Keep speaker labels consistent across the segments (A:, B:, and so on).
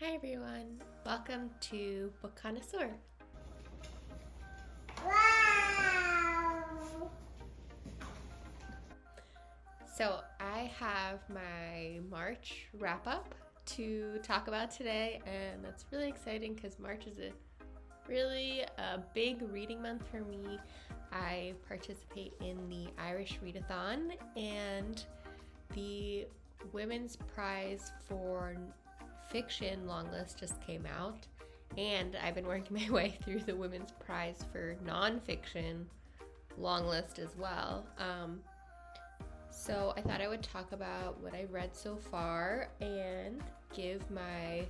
A: Hi everyone, welcome to Book Connoisseur.
B: Wow!
A: So I have my March wrap up to talk about today, and that's really exciting because March is really a big reading month for me. I participate in the Irish Readathon, and the Women's Prize for Fiction Longlist just came out, and I've been working my way through the Women's Prize for Nonfiction Longlist as well. So I thought I would talk about what I've read so far and give my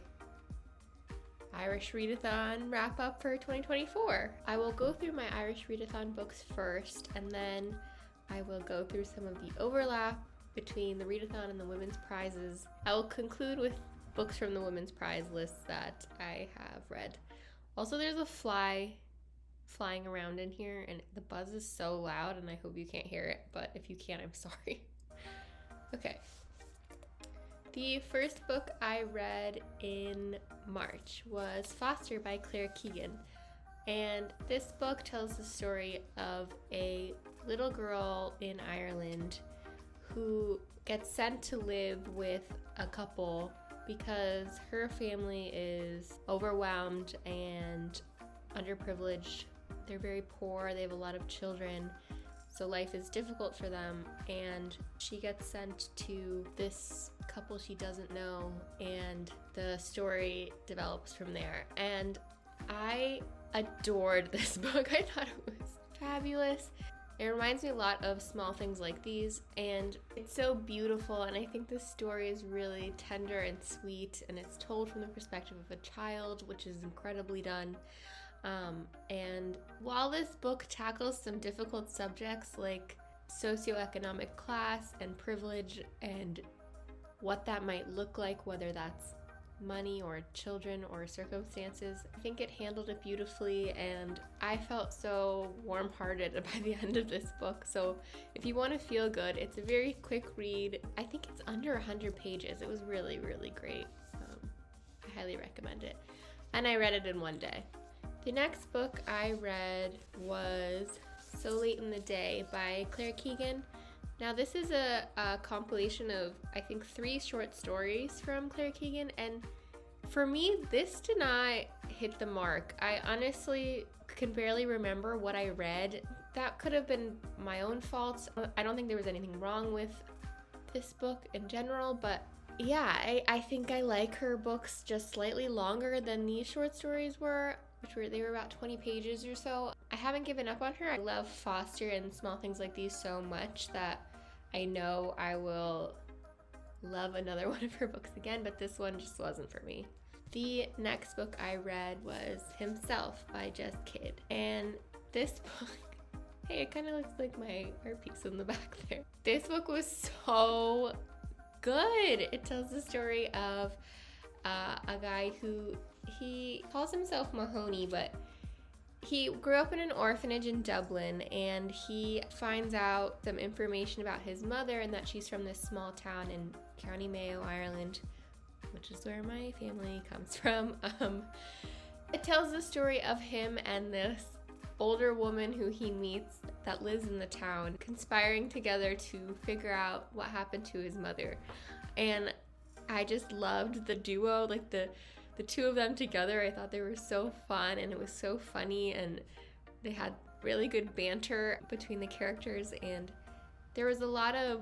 A: Irish Readathon wrap up for 2024. I will go through my Irish Readathon books first, and then I will go through some of the overlap between the Readathon and the Women's Prizes. I will conclude with books from the Women's Prize lists that I have read. Also, there's a fly flying around in here, and the buzz is so loud, and I hope you can't hear it, but if you can, I'm sorry. Okay. The first book I read in March was Foster by Claire Keegan. And this book tells the story of a little girl in Ireland who gets sent to live with a couple because her family is overwhelmed and underprivileged. They're very poor, they have a lot of children, so life is difficult for them, and she gets sent to this couple she doesn't know, and the story develops from there. And I adored this book. I thought it was fabulous. It reminds me a lot of Small Things Like These, and it's so beautiful, and I think this story is really tender and sweet, and it's told from the perspective of a child, which is incredibly done. And while this book tackles some difficult subjects like socioeconomic class and privilege and what that might look like, whether that's money or children or circumstances, I think it handled it beautifully, and I felt so warm-hearted by the end of this book. So if you want to feel good, it's a very quick read. I think it's under 100 pages. It was really, really great. I highly recommend it. And I read it in one day. The next book I read was So Late in the Day by Claire Keegan. Now this is a compilation of, I think, 3 short stories from Claire Keegan, and for me, this did not hit the mark. I honestly can barely remember what I read. That could have been my own fault. I don't think there was anything wrong with this book in general, but yeah, I think I like her books just slightly longer than these short stories were, they were about 20 pages or so. I haven't given up on her. I love Foster and Small Things Like These so much that I know I will love another one of her books again, but this one just wasn't for me. The next book I read was Himself by Jess Kidd. And this book, hey, it kind of looks like my art piece in the back there. This book was so good. It tells the story of a guy who, he calls himself Mahoney, but he grew up in an orphanage in Dublin, and he finds out some information about his mother and that she's from this small town in County Mayo, Ireland, which is where my family comes from. It tells the story of him and this older woman who he meets that lives in the town, conspiring together to figure out what happened to his mother. And I just loved the duo, like the two of them together. I thought they were so fun, and it was so funny, and they had really good banter between the characters, and there was a lot of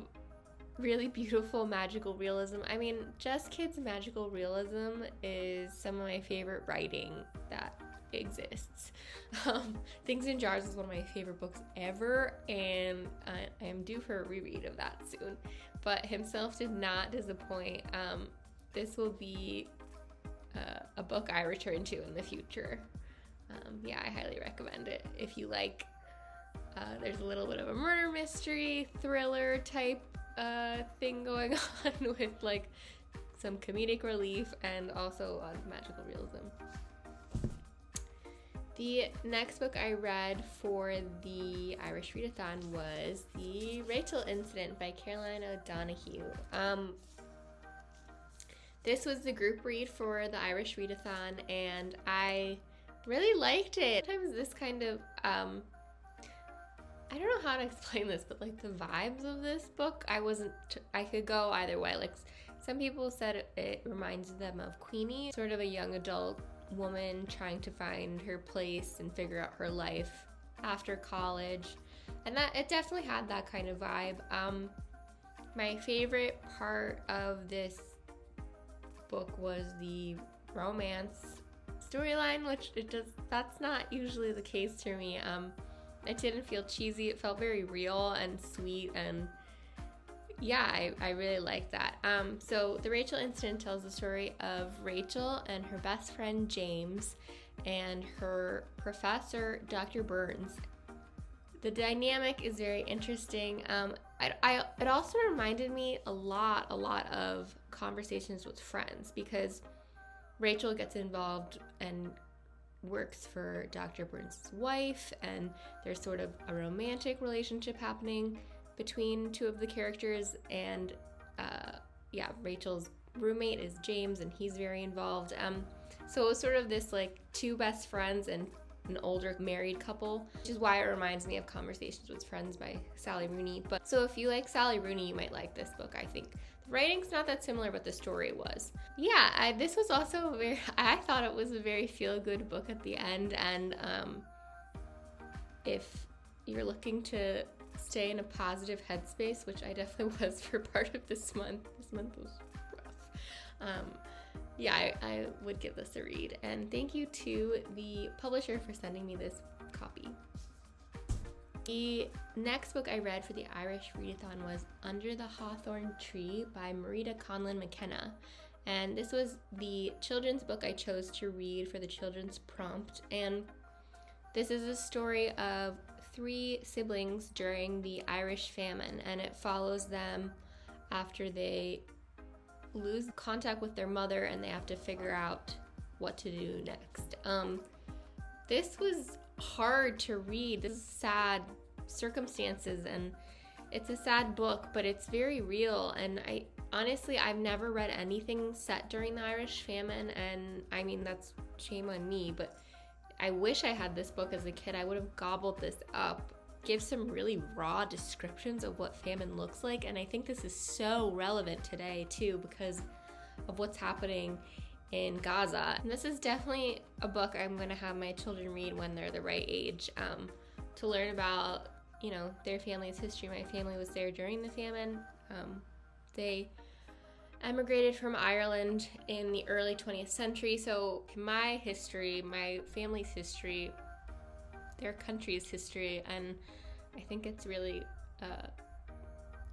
A: really beautiful magical realism. I mean, Jess Kidd's magical realism is some of my favorite writing that exists. Things in Jars is one of my favorite books ever, and I am due for a reread of that soon. But Himself did not disappoint. This will be a book I return to in the future. Yeah, I highly recommend it. If you like, there's a little bit of a murder mystery, thriller type thing going on with like some comedic relief and also a lot of magical realism. The next book I read for the Irish Readathon was The Rachel Incident by Caroline O'Donoghue. This was the group read for the Irish Readathon, and I really liked it. Sometimes this kind of, I don't know how to explain this, but like the vibes of this book, I could go either way. Like some people said it reminds them of Queenie, sort of a young adult woman trying to find her place and figure out her life after college. And that it definitely had that kind of vibe. My favorite part of this book was the romance storyline, which that's not usually the case for me. It didn't feel cheesy. It felt very real and sweet, and yeah, I really liked that. So the Rachel incident tells the story of Rachel and her best friend James and her professor, Dr. Burns. The dynamic is very interesting. It also reminded me a lot of Conversations with Friends, because Rachel gets involved and works for Dr. Burns' wife, and there's sort of a romantic relationship happening between two of the characters, and Rachel's roommate is James, and he's very involved. So it was sort of this like two best friends and an older married couple, which is why it reminds me of Conversations with Friends by Sally Rooney. But so if you like Sally Rooney, you might like this book, I think. The writing's not that similar, but the story was. Yeah, this was also I thought it was a very feel-good book at the end, and if you're looking to stay in a positive headspace, which I definitely was for part of this month was rough. I would give this a read, and thank you to the publisher for sending me this copy. The next book I read for the Irish Readathon was Under the Hawthorn Tree by Marita Conlon McKenna, and this was the children's book I chose to read for the children's prompt. And this is a story of 3 siblings during the Irish famine, and it follows them after they lose contact with their mother and they have to figure out what to do next. This was hard to read. This is sad circumstances, and it's a sad book, but it's very real. And I've never read anything set during the Irish famine, and I mean, that's shame on me, but I wish I had this book as a kid. I would have gobbled this up. Gives some really raw descriptions of what famine looks like, and I think this is so relevant today too because of what's happening in Gaza. And this is definitely a book I'm going to have my children read when they're the right age, to learn about, their family's history. My family was there during the famine. They emigrated from Ireland in the early 20th century, so my history, my family's history, their country's history, and I think it's really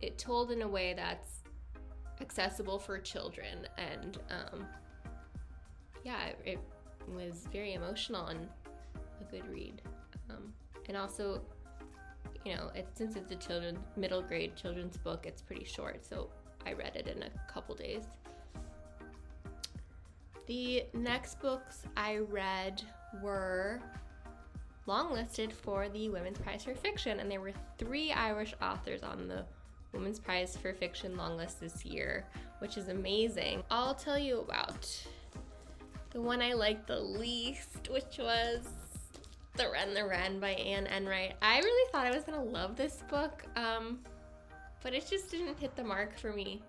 A: it told in a way that's accessible for children, and it was very emotional and a good read, and also since it's a middle grade children's book, it's pretty short, so I read it in a couple days. The next books I read were longlisted for the Women's Prize for Fiction, and there were 3 Irish authors on the Women's Prize for Fiction longlist this year, which is amazing. I'll tell you about the one I liked the least, which was The Wren by Anne Enright. I really thought I was gonna love this book, but it just didn't hit the mark for me.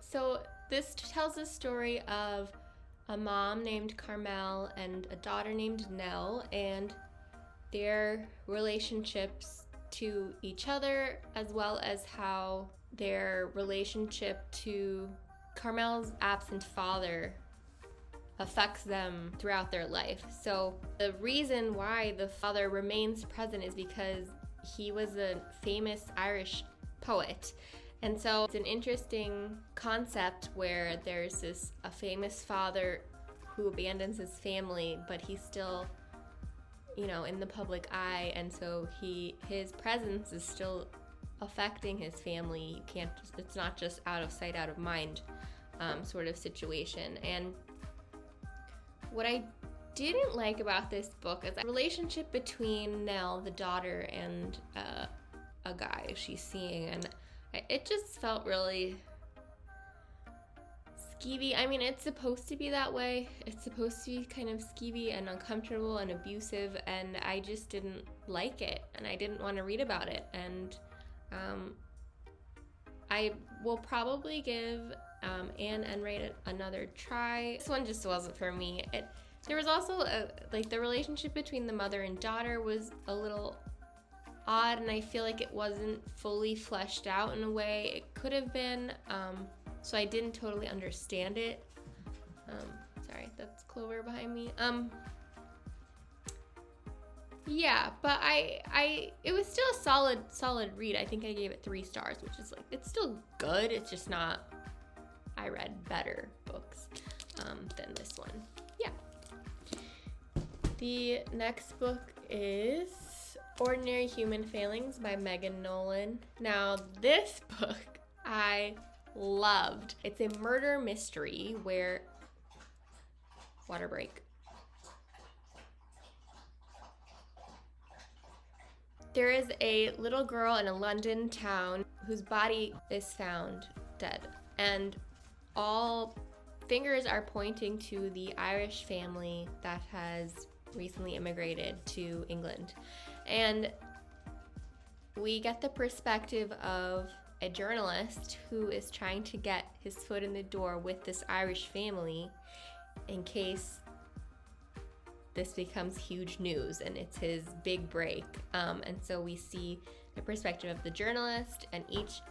A: So this tells the story of a mom named Carmel and a daughter named Nell, and their relationships to each other, as well as how their relationship to Carmel's absent father affects them throughout their life. So the reason why the father remains present is because he was a famous Irish poet. And so it's an interesting concept where there's a famous father who abandons his family, but he's still in the public eye, and so his presence is still affecting his family. It's not just out of sight, out of mind sort of situation. And what I didn't like about this book is the relationship between Nell, the daughter, and a guy she's seeing, and it just felt really skeevy. I mean, it's supposed to be that way. It's supposed to be kind of skeevy and uncomfortable and abusive, and I just didn't like it, and I didn't want to read about it. And I will probably give Anne Enright another try. This one just wasn't for me. There was also like the relationship between the mother and daughter was a little odd, and I feel like it wasn't fully fleshed out in a way it could have been. So I didn't totally understand it. Sorry, that's Clover behind me. Yeah, but it was still a solid read. I think I gave it 3 stars, which is like, it's still good. It's just not, I read better books than this one. Yeah. The next book is Ordinary Human Failings by Megan Nolan. Now, this book I loved. It's a murder mystery where, water break. There is a little girl in a London town whose body is found dead, and all fingers are pointing to the Irish family that has recently immigrated to England. And we get the perspective of a journalist who is trying to get his foot in the door with this Irish family in case this becomes huge news and it's his big break. And so we see the perspective of the journalist and each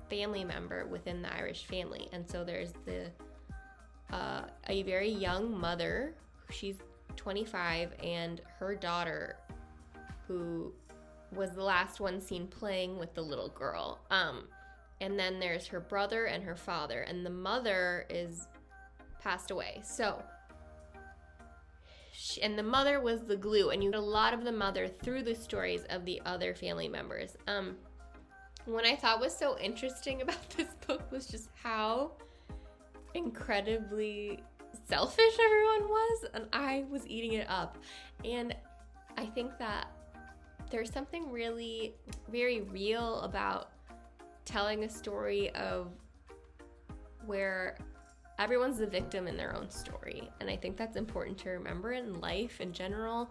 A: family member within the Irish family. And so there's a very young mother, she's 25, and her daughter, who was the last one seen playing with the little girl. And then there's her brother and her father, and the mother is passed away. So, and the mother was the glue, and you get a lot of the mother through the stories of the other family members. What I thought was so interesting about this book was just how incredibly selfish everyone was, and I was eating it up. And I think that there's something really very real about telling a story of where everyone's the victim in their own story, and I think that's important to remember in life in general.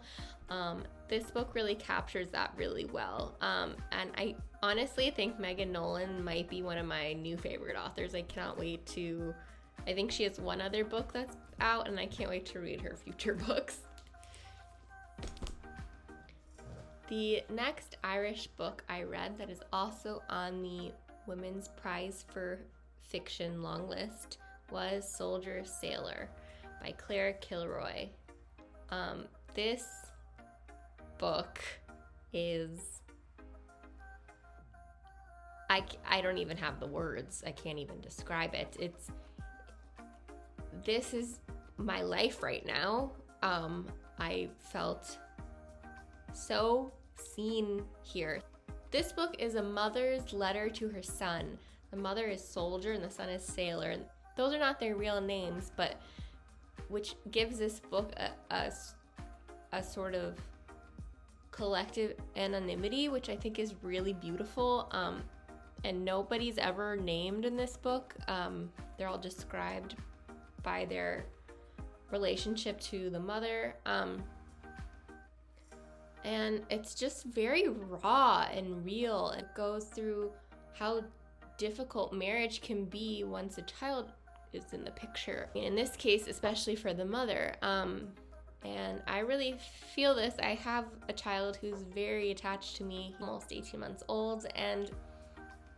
A: This book really captures that really well, and I honestly think Megan Nolan might be one of my new favorite authors. I think she has one other book that's out, and I can't wait to read her future books. The next Irish book I read that is also on the Women's Prize for Fiction Longlist was Soldier Sailor by Claire Kilroy. This book is, I don't even have the words. I can't even describe it. This is my life right now. I felt so seen here. This book is a mother's letter to her son. The mother is Soldier and the son is Sailor. Those are not their real names, but which gives this book a sort of collective anonymity, which I think is really beautiful. And nobody's ever named in this book. They're all described by their relationship to the mother. And it's just very raw and real. It goes through how difficult marriage can be once a child is in the picture. In this case, especially for the mother. And I really feel this. I have a child who's very attached to me, almost 18 months old, and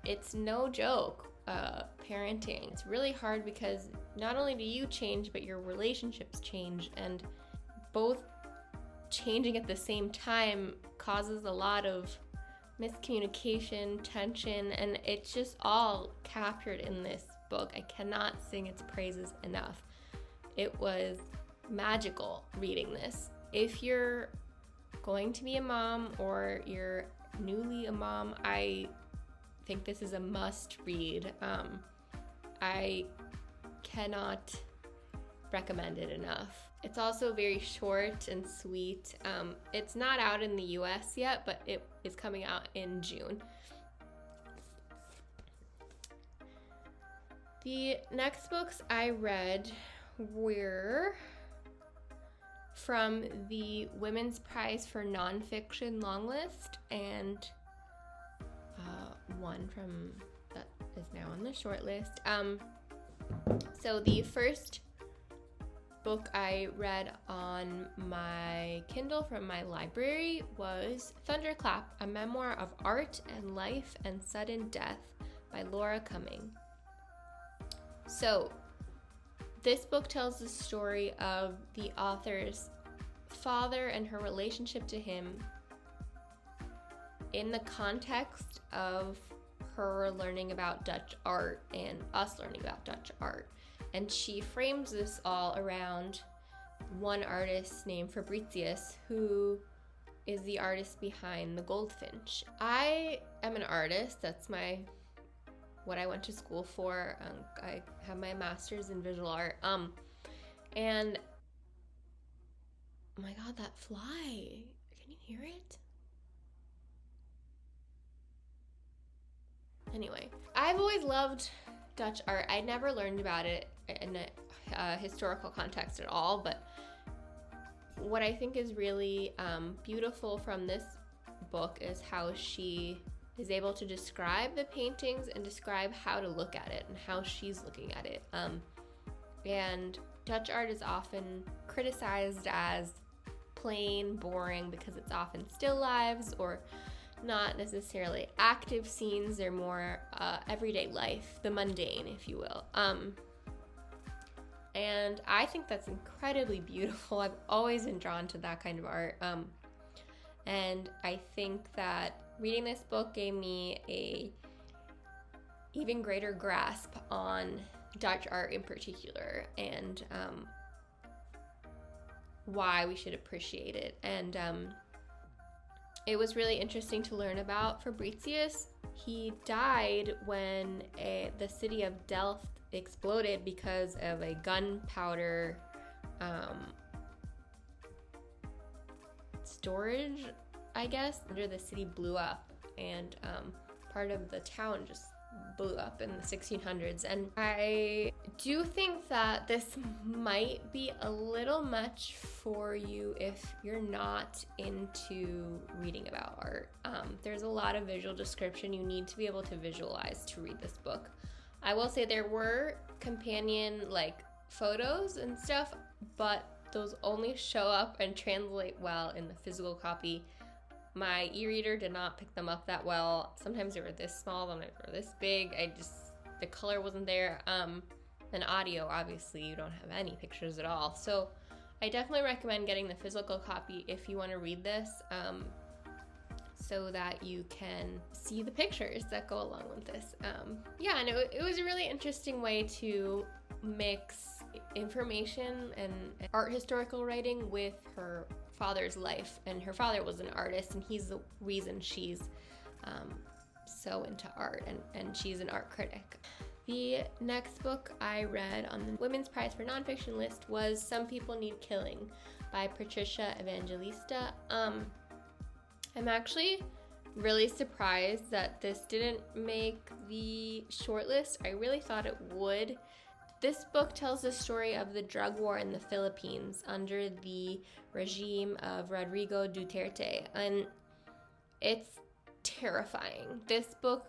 A: it's no joke, parenting. It's really hard because not only do you change, but your relationships change, and both changing at the same time causes a lot of miscommunication, tension, and it's just all captured in this book. I cannot sing its praises enough. It was magical reading this. If you're going to be a mom or you're newly a mom, I think this is a must read. I cannot recommend it enough. It's also very short and sweet. It's not out in the US yet, but it is coming out in June. The next books I read were from the Women's Prize for Nonfiction Longlist, and one from that is now on the shortlist. So the first book I read on my Kindle from my library was Thunderclap, a memoir of art and life and sudden death by Laura Cumming. So this book tells the story of the author's father and her relationship to him in the context of her learning about Dutch art and us learning about Dutch art. And she frames this all around one artist named Fabricius, who is the artist behind The Goldfinch. I am an artist. That's what I went to school for. I have my master's in visual art. And oh my God, that fly! Can you hear it? Anyway, I've always loved Dutch art. I never learned about it in a historical context at all, but what I think is really beautiful from this book is how she is able to describe the paintings and describe how to look at it and how she's looking at it. And Dutch art is often criticized as plain, boring, because it's often still lives or not necessarily active scenes. They're more everyday life, the mundane, if you will. And I think that's incredibly beautiful. I've always been drawn to that kind of art. And I think that reading this book gave me a even greater grasp on Dutch art in particular, and why we should appreciate it. And it was really interesting to learn about Fabricius. He died when the city of Delft exploded because of a gunpowder storage, I guess. The city blew up, and part of the town just blew up in the 1600s. And I do think that this might be a little much for you if you're not into reading about art. There's a lot of visual description. You need to be able to visualize to read this book. I will say there were companion photos and stuff, but those only show up and translate well in the physical copy. My e-reader did not pick them up that well. Sometimes they were this small, sometimes they were this big. The color wasn't there. And audio, obviously, you don't have any pictures at all. So I definitely recommend getting the physical copy if you want to read this, so that you can see the pictures that go along with this. And it was a really interesting way to mix information and art historical writing with her father's life. And her father was an artist, and he's the reason she's so into art, and she's an art critic. The next book I read on the Women's Prize for Nonfiction list was Some People Need Killing by Patricia Evangelista. I'm actually really surprised that this didn't make the shortlist. I really thought it would. This book tells the story of the drug war in the Philippines under the regime of Rodrigo Duterte, and it's terrifying. This book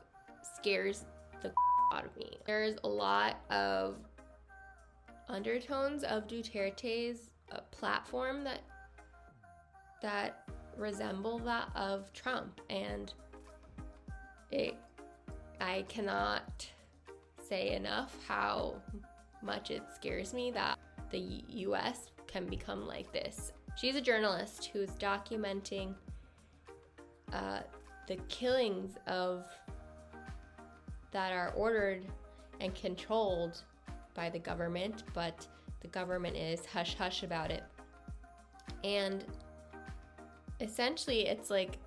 A: scares the out of me. There's a lot of undertones of Duterte's platform that resemble that of Trump, and I cannot say enough how much it scares me that the US can become like this. She's a journalist who's documenting the killings that are ordered and controlled by the government, but the government is hush-hush about it. And essentially it's like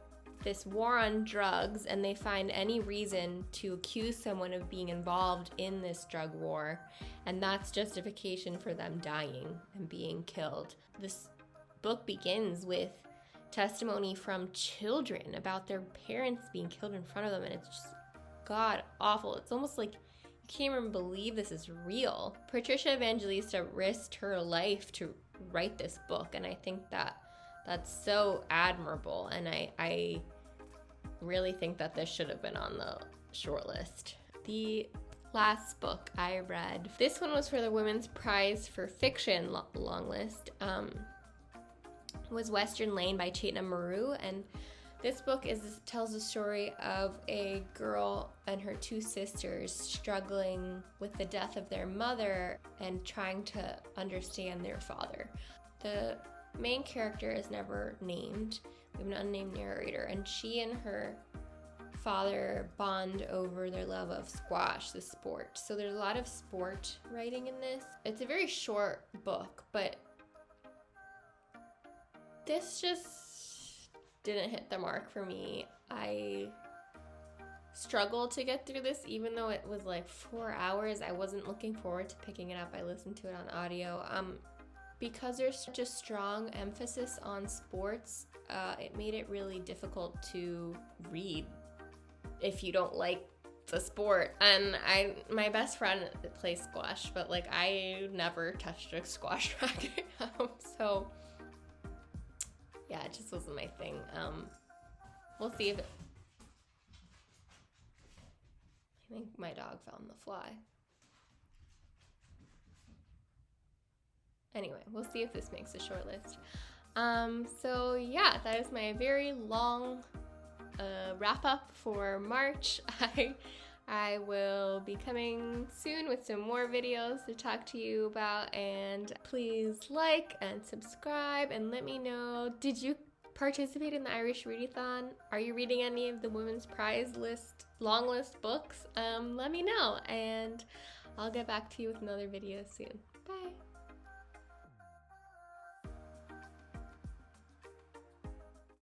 A: this war on drugs, and they find any reason to accuse someone of being involved in this drug war, and that's justification for them dying and being killed. This book begins with testimony from children about their parents being killed in front of them, and it's just god awful. It's almost like you can't even believe this is real. Patricia Evangelista risked her life to write this book, and I think that that's so admirable, and I really think that this should have been on the shortlist. The last book I read, this one was for the Women's Prize for Fiction Longlist, was Western Lane by Chetna Maru, and this book tells the story of a girl and her two sisters struggling with the death of their mother and trying to understand their father. The main character is never named. We have an unnamed narrator, and she and her father bond over their love of squash, the sport. So there's a lot of sport writing in this. It's a very short book, but this just didn't hit the mark for me. I struggled to get through this, even though it was like 4 hours. I wasn't looking forward to picking it up. I listened to it on audio. Because there's such a strong emphasis on sports, it made it really difficult to read if you don't like the sport. And my best friend plays squash, but like I never touched a squash racket. So yeah, it just wasn't my thing. We'll see if I think my dog found the fly. Anyway, we'll see if this makes a short list. So yeah, that is my very long wrap up for March. I will be coming soon with some more videos to talk to you about, and please like and subscribe and let me know, did you participate in the Irish Readathon? Are you reading any of the Women's Prize list, long list books? Let me know, and I'll get back to you with another video soon. Bye!